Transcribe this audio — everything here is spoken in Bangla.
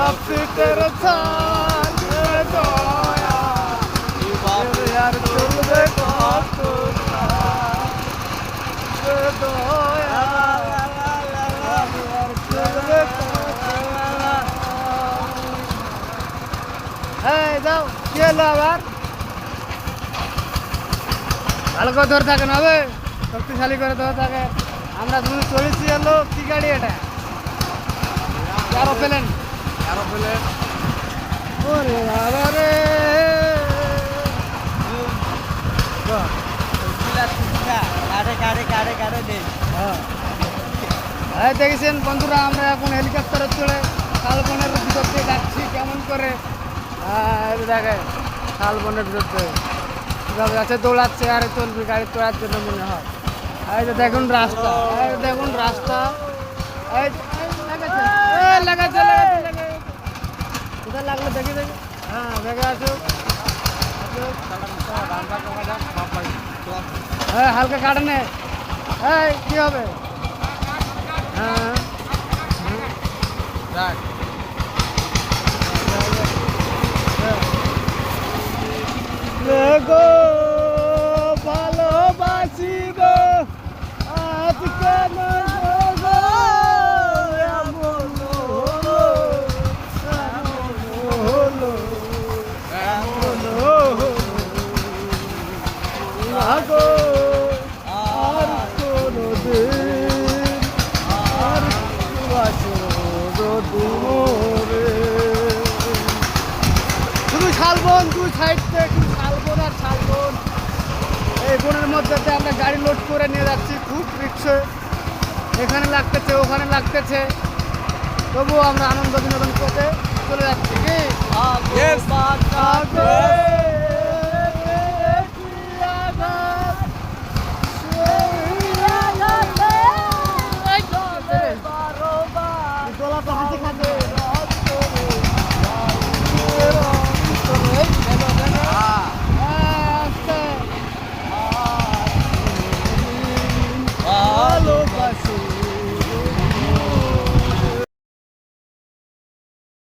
वापसी तेरे साथ दया यार चलबे कत दया चलबे যাও কি হলো আবার ভালো করে ধরে থাকেন হবে শক্তিশালী করে ধরে থাকে আমরা তুমি চলেছি হলো কি গাড়ি এটা এরোপ্লেন ওরে বাবা রে দেখেছেন বন্ধুরা আমরা এখন হেলিকপ্টারে চড়ে শালবনের ভিতর দিয়ে যাচ্ছি কেমন করে দেখে শালবনের ভিতর দিয়ে কীভাবে আছে দৌড়াচ্ছে আর চলবে গাড়ি চড়ার জন্য মনে হয় এই যে দেখুন রাস্তা এই দেখুন রাস্তা এই লাগাচ্ছে কোথায় লাগলো দেখি দেখি হ্যাঁ দেখে আসুক হ্যাঁ হালকা কাটে নে এই কী হবে হ্যাঁ গো ভালোবাসি গো আজ কেন গো এমন হলো না গো আর কোনো দিন আর দূরে শুধু শালবন দুই সাইড থেকে শালবন আর শালবন এই বনের মধ্যে আমরা গাড়ি লোড করে নিয়ে যাচ্ছি খুব রিক্সে এখানে লাগতেছে ওখানে লাগতেছে তবুও আমরা আনন্দ বিনোদন করতে চলে যাচ্ছি কি